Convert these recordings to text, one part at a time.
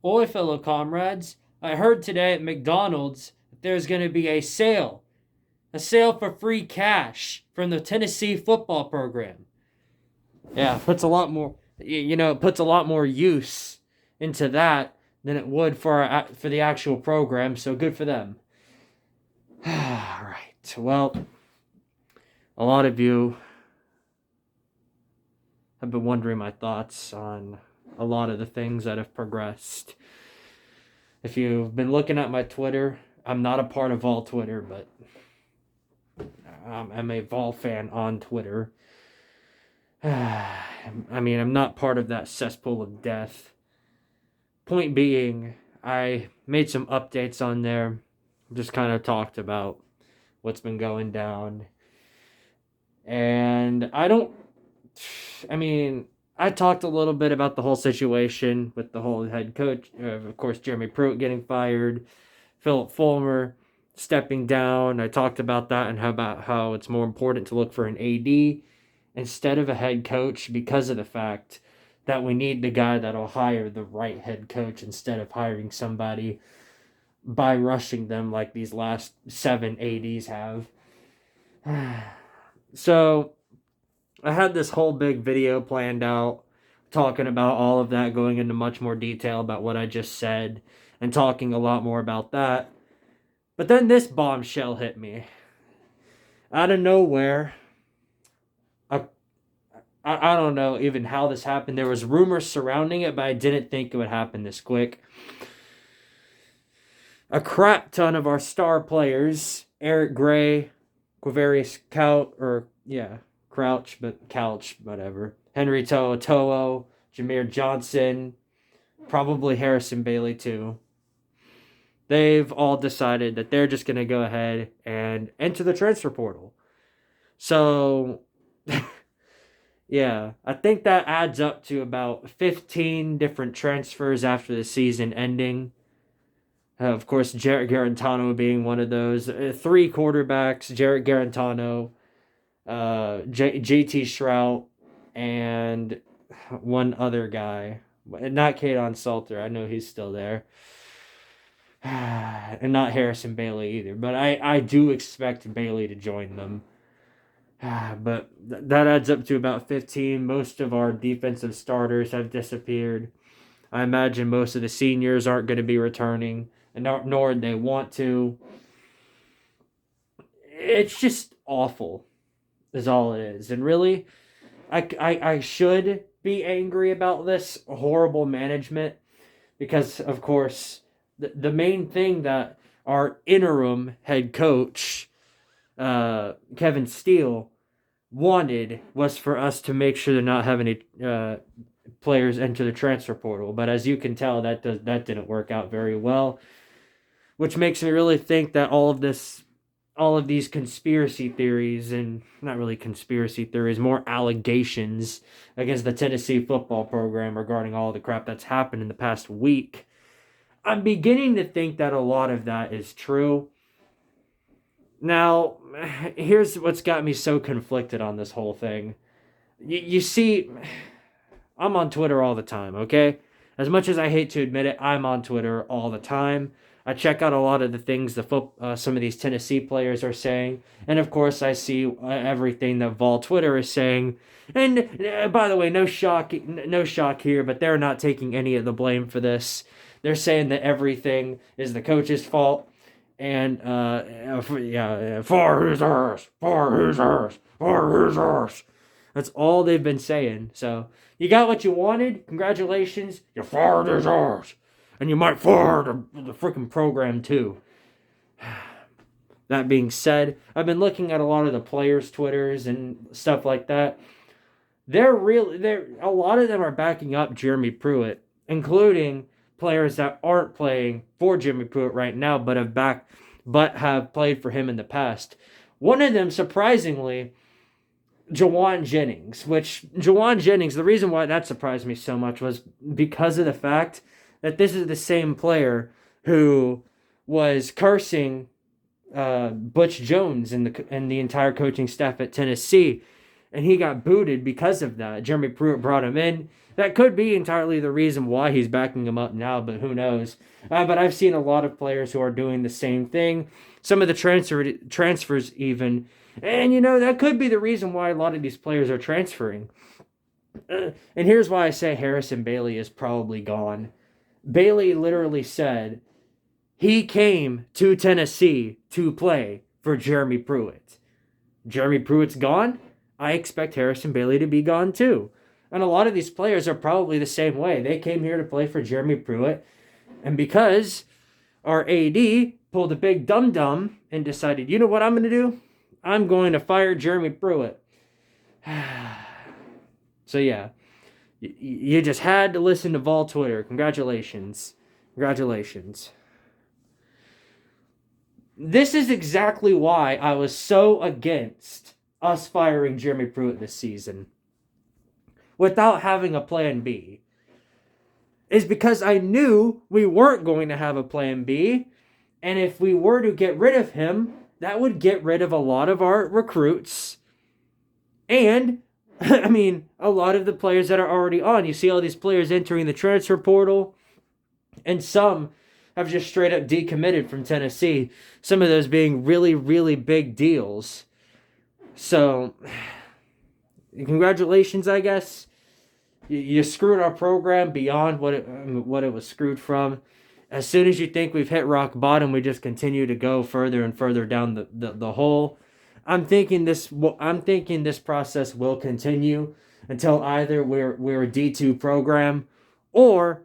Oi, fellow comrades. I heard today at McDonald's that there's going to be a sale. A sale for free cash from the Tennessee football program. Yeah, puts a lot more, it puts a lot more use into that than it would for the actual program, so good for them. All right. Well, a lot of you have been wondering my thoughts on a lot of the things that have progressed. If you've been looking at my Twitter, I'm not a part of Vol Twitter, but I'm a Vol fan on Twitter. I mean, I'm not part of that cesspool of death. Point being, I made some updates on there. Just kind of talked about what's been going down. And I talked a little bit about the whole situation with the whole head coach. Of course, Jeremy Pruitt getting fired, Philip Fulmer stepping down. I talked about that and how it's more important to look for an AD instead of a head coach because of the fact that we need the guy that'll hire the right head coach instead of hiring somebody by rushing them like these last 7 ADs have. So I had this whole big video planned out talking about all of that, going into much more detail about what I just said and talking a lot more about that. But then this bombshell hit me out of nowhere. I don't know even how this happened. There was rumors surrounding it, but I didn't think it would happen this quick. A crap ton of our star players, Eric Gray, Quavarius Crouch, but Couch, whatever. Henry To'o, Jameer Johnson, probably Harrison Bailey too. They've all decided that they're just going to go ahead and enter the transfer portal. So, yeah, I think that adds up to about 15 different transfers after the season ending. Of course, Jarrett Garantano being one of those. 3 quarterbacks, Jarrett Garantano, JT Shrout, and one other guy. Not Kadon Salter. I know he's still there. And not Harrison Bailey either. But I do expect Bailey to join them. But that adds up to about 15. Most of our defensive starters have disappeared. I imagine most of the seniors aren't going to be returning, and nor they want to. It's just awful, is all it is. And really, I should be angry about this horrible management because, of course, the main thing that our interim head coach, Kevin Steele, wanted was for us to make sure to not have any players enter the transfer portal. But as you can tell, that didn't work out very well, which makes me really think that all of these conspiracy theories, and not really conspiracy theories, more allegations against the Tennessee football program regarding all the crap that's happened in the past week, I'm beginning to think that a lot of that is true. Now, here's what's got me so conflicted on this whole thing. You see, I'm on Twitter all the time, okay? As much as I hate to admit it, I'm on Twitter all the time. I check out a lot of the things some of these Tennessee players are saying. And, of course, I see everything that Vol Twitter is saying. And, by the way, no shock here, but they're not taking any of the blame for this. They're saying that everything is the coach's fault. And, for his ass. That's all they've been saying. So, you got what you wanted. Congratulations. You fired his ass. And you might fire the freaking program, too. That being said, I've been looking at a lot of the players' Twitters and stuff like that. A lot of them are backing up Jeremy Pruitt, including players that aren't playing for Jeremy Pruitt right now, but have played for him in the past. One of them, surprisingly, Jawan Jennings, the reason why that surprised me so much was because of the fact that this is the same player who was cursing Butch Jones and the entire coaching staff at Tennessee, and he got booted because of that. Jeremy Pruitt brought him in, That could be entirely the reason why he's backing him up now, but who knows? But I've seen a lot of players who are doing the same thing. Some of the transfers even, and that could be the reason why a lot of these players are transferring. And here's why I say Harrison Bailey is probably gone. Bailey literally said he came to Tennessee to play for Jeremy Pruitt. Jeremy Pruitt's gone. I expect Harrison Bailey to be gone too. And a lot of these players are probably the same way. They came here to play for Jeremy Pruitt. And because our AD pulled a big dum-dum and decided, you know what I'm going to do? I'm going to fire Jeremy Pruitt. So yeah, you just had to listen to Vol Twitter. Congratulations. Congratulations. This is exactly why I was so against us firing Jeremy Pruitt this season without having a plan B. Is because I knew we weren't going to have a plan B, and if we were to get rid of him, that would get rid of a lot of our recruits. And, I mean, a lot of the players that are already on. You see all these players entering the transfer portal, and some have just straight up decommitted from Tennessee. Some of those being really, really big deals. So, congratulations, I guess. You screwed our program beyond what it was screwed from. As soon as you think we've hit rock bottom, we just continue to go further and further down the hole. I'm thinking this process will continue until either we're a D2 program or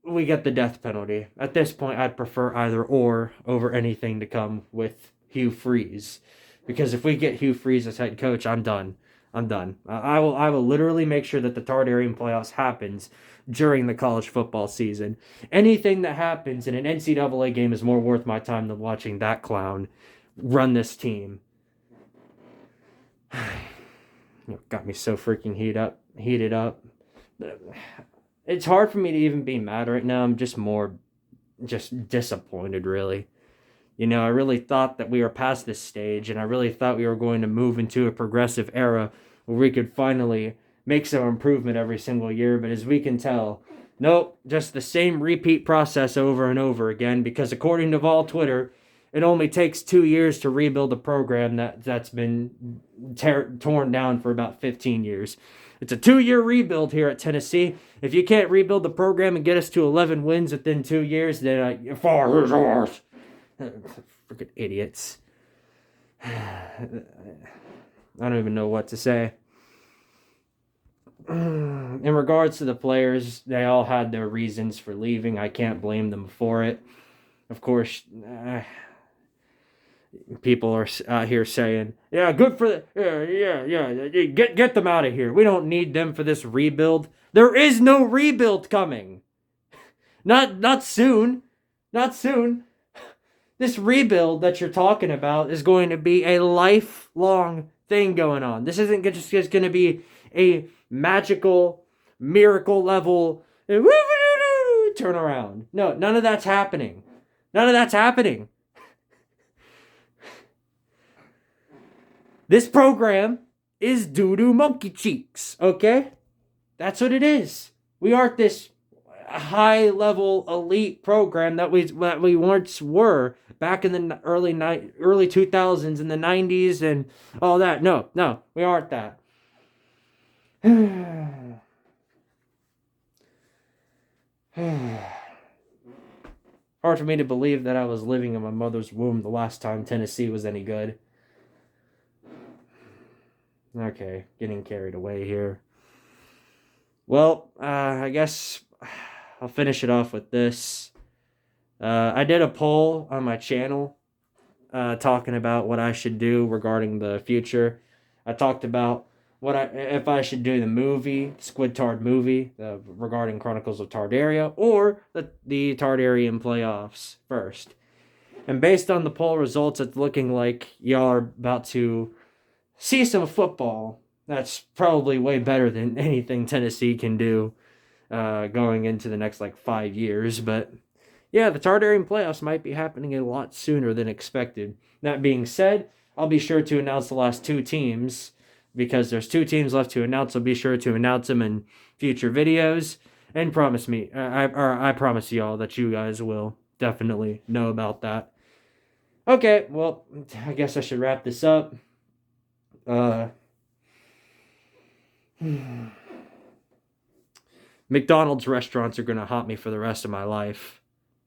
we get the death penalty. At this point, I'd prefer either or over anything to come with Hugh Freeze. Because if we get Hugh Freeze as head coach, I'm done. I will literally make sure that the Tartarian playoffs happens during the college football season. Anything that happens in an NCAA game is more worth my time than watching that clown run this team. Got me so freaking heated up. It's hard for me to even be mad right now. I'm just disappointed, really. I really thought that we were past this stage, and I really thought we were going to move into a progressive era where we could finally make some improvement every single year. But as we can tell, nope, just the same repeat process over and over again, because according to Vol Twitter, it only takes 2 years to rebuild a program that's been torn down for about 15 years. It's a 2-year rebuild here at Tennessee. If you can't rebuild the program and get us to 11 wins within 2 years, then you're far worse. Freaking idiots. I don't even know what to say. In regards to the players, they all had their reasons for leaving. I can't blame them for it. Of course, people are out here saying, yeah, good for the... Yeah. Get them out of here. We don't need them for this rebuild. There is no rebuild coming. Not soon. Not soon. This rebuild that you're talking about is going to be a lifelong thing going on. This isn't just going to be a magical, miracle level turnaround. No, none of that's happening. None of that's happening. This program is doo-doo monkey cheeks, okay? That's what it is. We aren't this high-level elite program that we once were back in the early 2000s and the 90s and all that. No, we aren't that. Hard for me to believe that I was living in my mother's womb the last time Tennessee was any good. Okay, getting carried away here. Well, I guess I'll finish it off with this. I did a poll on my channel talking about what I should do regarding the future. I talked about if I should do the movie, Squid Tard movie, regarding Chronicles of Tardaria, or the Tardarian playoffs first. And based on the poll results, it's looking like y'all are about to see some football. That's probably way better than anything Tennessee can do going into the next 5 years. But yeah, the Tardarian playoffs might be happening a lot sooner than expected. That being said, I'll be sure to announce the last 2 teams because there's 2 teams left to announce. So be sure to announce them in future videos, and promise me, I promise y'all that you guys will definitely know about that. Okay, well, I guess I should wrap this up. McDonald's restaurants are gonna haunt me for the rest of my life.